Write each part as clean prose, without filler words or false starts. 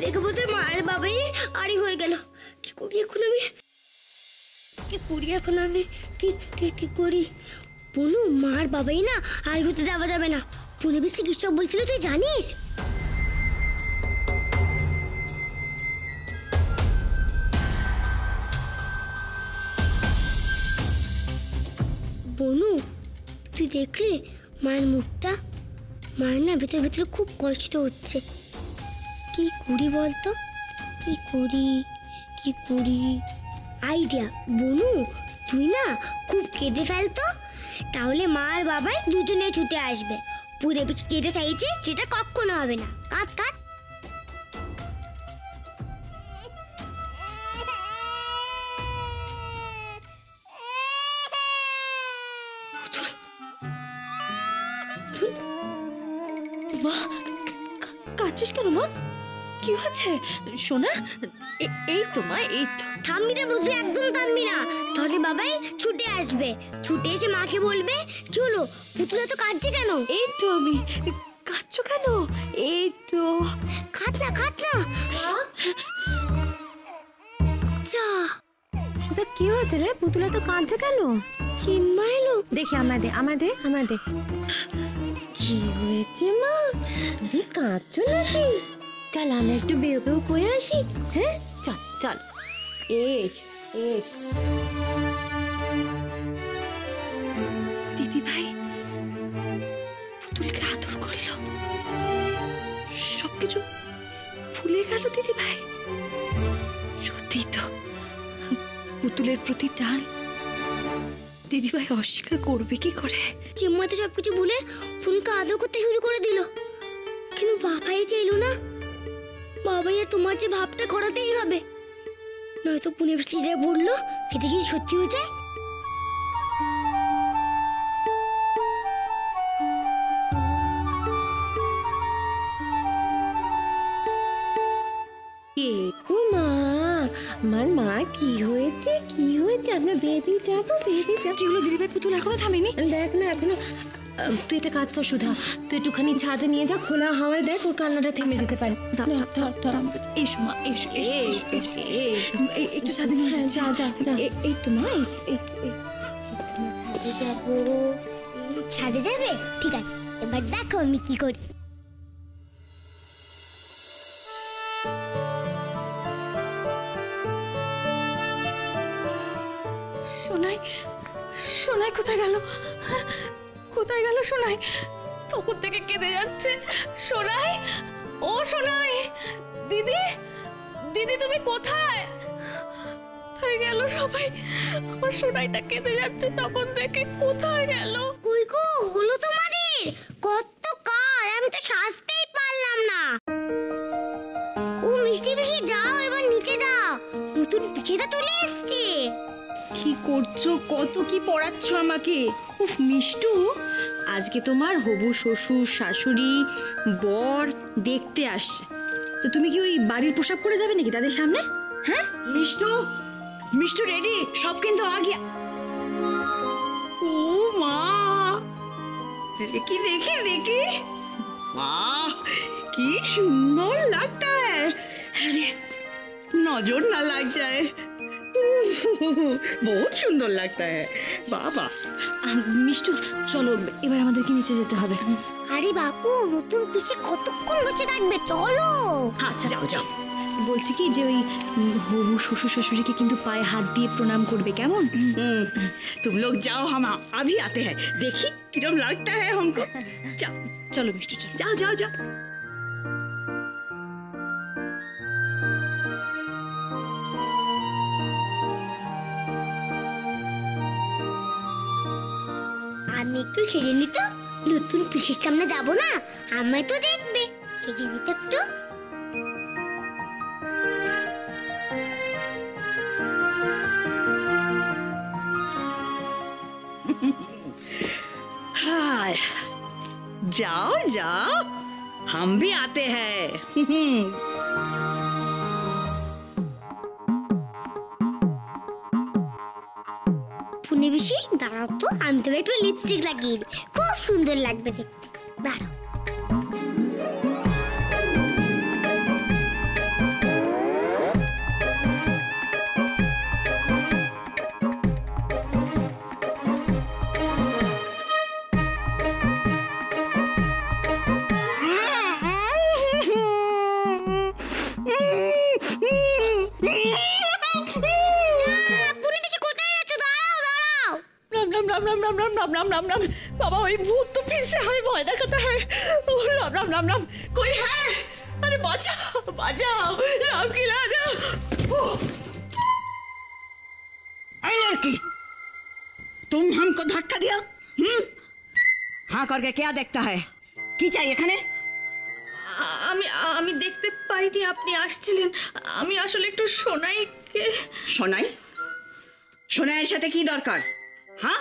দেখে বোধ হয় মায়ের বাবাই আড়ি হয়ে গেল। কি করি এখন আমি, কি করি? বনু, মার বাবাই না আড়ি হতে দেওয়া যাবে না। পুলিশ চিকিৎসক বলছিল, তুই জানিস? বনু, তুই দেখলি মায়ের মুখটা? মায়ের না ভেতরে ভেতরে খুব কষ্ট হচ্ছে। কি করি বলতো, কি করি? আইডিয়া! বনু, তুই না খুব কেঁদে ফেলতো, তাহলে মার বাবাই দুজনে ছুটে আসবে। পুরে পিছে যেটা চাইছে সেটা কখনো হবে না। কাঁদ কাঁদ। মা, কাঁদছিস কেন মা? কি হয়েছে সোনা? এই তো মা, এই তো। থামবি না বলবি, একদম থামবি না, তাহলে বাবাই ছুটে আসবে। ছুটে এসে মাকে বলবে, কি হলো পুতুল তো কাঁদছে কেন? এই তো আমি। কাঁদছো কেন? এই তো। কাঁদ না যা। সেটা কি হয়েছে রে? পুতুলা তো কাঁদছে কেন? চিম্মা এলো। দেখি আমাদের কি হয়েছে মা? তুমি কাঁদছো নাকি? চল আমি একটু বেউ করে আসি। হ্যাঁ চল। দিদি ভাই পুতুলকে আদর করলো, সবকিছু ভুলে গেল দিদি ভাই। সত্যি তো, পুতুলের প্রতি টান দিদি ভাই অস্বীকার করবে কি করে? চিম্মা তো সবকিছু ভুলে পুতুলকে আদর করতে শুরু করে দিল। কিন্তু বাবাই চাইলো না। বাবাই আর তোমার যে ভাবটা করাতেই হবে, নয়তো পুনে যা বললো সেটা যদি সত্যি হয়ে যায়। আমার মা কি হয়েছে? আমরা বেবি যাবো। কি হলো দিদি ভাই? পুতুল এখনো থামেনি? দেখ না এখনো। তুই একটা কাজ কর সুধা, তুই একটুখানি ছাদে নিয়ে যা, খোলা হাওয়ায় দেখ, ওর কান্নাটা থেমে যেতে পারে। এসো মা, এসো একটু ছাদে নিয়ে যা। এই তো মা, ছাদে যাবো। ছাদে যাবে? ঠিক আছে, এবার দেখো আমি কি করি। সোনাই কোথায় গেল? সোনাই তখন থেকে কেঁদে যাচ্ছে। সোনাই, ও সোনাই, দিদি তুমি কোথায় গেল? সবাই আমার সোনাইটা কেঁদে যাচ্ছে তখন থেকে, কোথায় গেল? কই গো, হলো তোমাদের? কত কাল, আমি তো সাজতেই পারলাম না। ও মিষ্টি দেখি, যাও এবার নিচে যাও, নতুন পিঠেটা চলে এসছে। কি করছো? কত কি পড়াচ্ছ আমাকে? উফ মিষ্টু, আজকে তোমার হবু শ্বশুর শাশুড়ি বর দেখতে আসছে, তো তুমি কি ওই বাড়ির পোশাক পরে যাবে নাকি তাদের সামনে? হ্যাঁ মিষ্টু রেডি সব, কিন্তু আগে। ও মা, দেখি वाह কি সুন্দর লাগता है। अरे नजर ना लग जाए, बहुत সুন্দর লাগता है বাবা। মিষ্টু চলো, এবার আমাদেরকে নিচে যেতে হবে। আরে বাপু, নতুন পিঠে কতক্ষণ বসে থাকবে, চলো। আচ্ছা যাও। বলছি কি যে ওই হবু শ্বশুর শাশুড়িকে কিন্তু পায়ে হাত দিয়ে প্রণাম করবে, কেমন? तुम लोग जाओ, हम अभी आते हैं, देखी किरम लगता है हमको। চলো মিষ্টু, চলো। जाओ। আমি একটু সেজে নিত, নতুন পিসির সামনে যাবো না, আমায় তো দেখবে, সেজে নিত একটু। हाय जाओ, हम भी आते हैं। পুনে পিসি দাঁড়াও তো, আমি তো একটু লিপস্টিক লাগিয়ে দিই, খুব সুন্দর লাগবে দেখতে, দাঁড়াও। राम राम राम राम बाबा वही भूत तो फिर से हमें भय दिखाता है। ओह, राम राम राम राम कोई है? अरे बचाओ बचाओ राम की लाना। अरे लड़की तुम हमको धक्का दिया? हाँ करके क्या देखता है? কি চাই এখানে? আমি আমি দেখতে পাইনি আপনি আসছিলেন। আমি আসলে একটু সোনাইকে। সোনাই? সোনাইয়ের সাথে কি দরকার? हाँ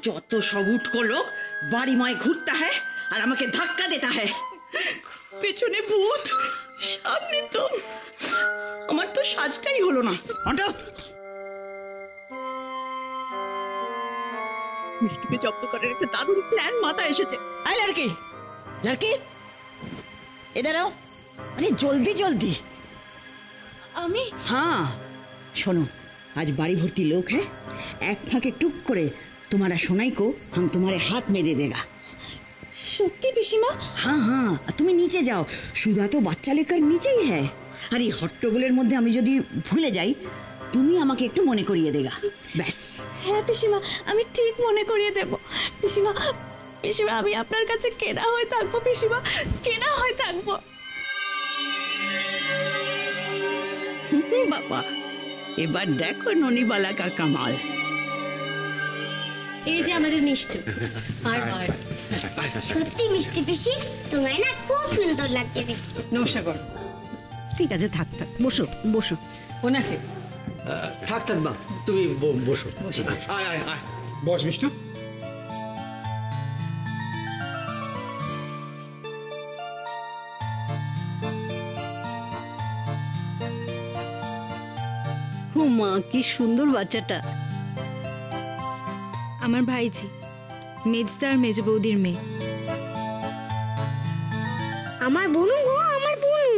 যত সব উটকো লোক বাড়িময় ঘুরতা है আর আমাকে ধাক্কা দেতা है। পেছনে ভূত সামনে তুম। আমার তো সাজটাই হলো না। হটো মিল্কিকে জব্দ করার একটা দারুণ প্ল্যান মাথায় এসেছে। আই লড়কি লড়কি इधर आओ। अरे जल्दी जल्दी। আমি हाँ सुनो आज बाड़ी भर्ती लोग है एक फाके टुक करे तुम्हारा सोनाई को हम तुम्हारे हाथ में दे देगा। সত্যি পিসিমা? हाँ हाँ तुम्हें नीचे जाओ सुधा तो बच्चा लेकर नीचे ही है। अरे हट्टगोलेर मध्य आमी जदि भूले जाई তুমি আমাকে একটু মনে করিয়ে দেগা ব্যাস। হ্যাঁ পিসিমা আমি ঠিক মনে করিয়ে দেব। পিসিমা পিসিমা আমি আপনার কাছে কেনা হয়ে থাকবো পিসিমা, কেনা হয়ে থাকবো। বাবা এবার দেখো ননিবালা কা কামাল। এই যে আমাদের মিষ্টি। সত্যি মিষ্টি পিসি, তোমায় না খুব সুন্দর লাগছে দেখতে। নমস্কার করো। ঠিক আছে থাক থাক বসো বসো। ওনাকে থাক থাক মা তুমি বসো। আয় আয় আয় বস মিষ্টু। ও মা কি সুন্দর বাচ্চাটা। আমার ভাইজি, মেজদা আর মেজ বৌদির মেয়ে। আমার বোনু গো, আমার বোনু।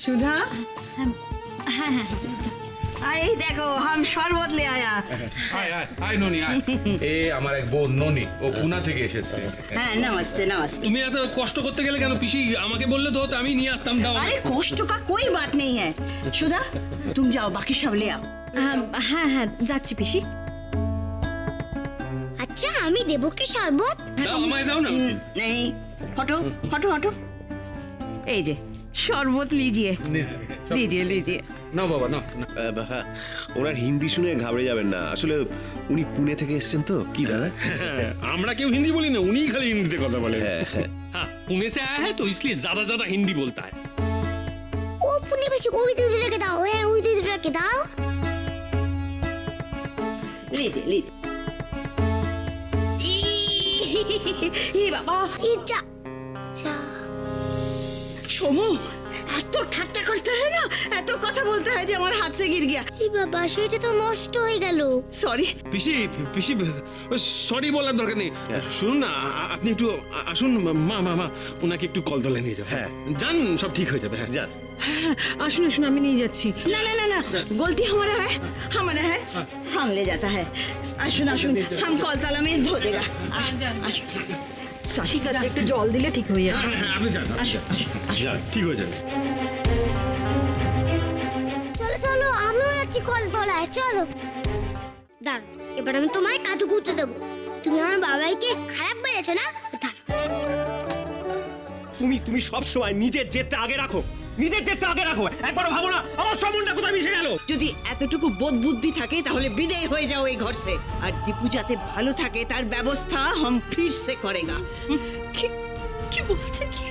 সুধা। হ্যাঁ হ্যাঁ আই দেখো हम शरबत ले आया। আয় আয় আয় ননি আয়। এ আমার এক বোন ননি, ও পুনা থেকে এসেছে। হ্যাঁ নমস্তে নমস্তে। তুমি এত কষ্ট করতে গেলে কেন পিসি? আমাকে বললে তো আমি নিয়ে আসতাম। দাও। अरे कष्ट का कोई बात नहीं है। सुधा तुम जाओ बाकी सब ले आओ। হ্যাঁ হ্যাঁ যাচ্ছি পিসি। আচ্ছা আমি দেবো কি শরবত? দাও আমায় দাও না। नहीं हटो हटो हटो। এই যে শরবত लीजिए लीजिए लीजिए। না বাবা না। হ্যাঁ ওনার হিন্দি শুনে ঘাবড়ে যাবেন না, আসলে উনি পুনে থেকে এসেছেন তো। কি দাদা? আমরা কেউ হিন্দি বলি না, উনিই খালি হিন্দিতে কথা বলে। हाँ पुणे से आया है तो इसलिए ज्यादा ज्यादा हिंदी बोलता है। ও পুনে পিসি ওই দুটো রেখে দাও, হ্যাঁ ওই দুটো রেখে দাও। लीजिए लीजिए। ई बाबा এই যা যা। सोमू এত ঠাট্টা করতে হয় না, এত কথা বলতে হয় যে আমার হাত से गिर गया। এই বাবা সেটা তো নষ্ট হয়ে গেল। সরি। পিসি পিসি সরি বলার দরকার নেই। শুনুন না আপনি একটু আসুন। মা মা মা ওনাকে একটু কলতলায় নিয়ে যাও। হ্যাঁ যান সব ঠিক হয়ে যাবে। হ্যাঁ যান। আসুন আসুন আমি নিয়ে যাচ্ছি। ना ना ना ना गलती हमारा है हम ले जाता है। आशुन आशुन हम कलतला में धो देगा। ঠিক আছে একটু জল দিলে ঠিক হয়ে যাবে। হ্যাঁ হ্যাঁ আপনি যান आशुन যান, ঠিক হয়ে যাবে। চলো চলো আমিও যাচ্ছি কলতলায়, চলো। দাঁড়াও এবার আমি তোমায় কাটু কুটু দেবো। তুমি আমার বাবাইকে খারাপ বলেছো না? তুমি সব সময় নিজের জেদটা আগে রাখো, নিজের জেদটা আগে রাখো। একবারও ভাবো না আমার সম্মানটা কোথায় মিশে গেল। যদি এতটুকু বোধ বুদ্ধি থাকে তাহলে বিদায় হয়ে যাও এই ঘর से। আর দীপু যাতে ভালো থাকে তার ব্যবস্থা हम फिर से करेगा। কি বলছে কি?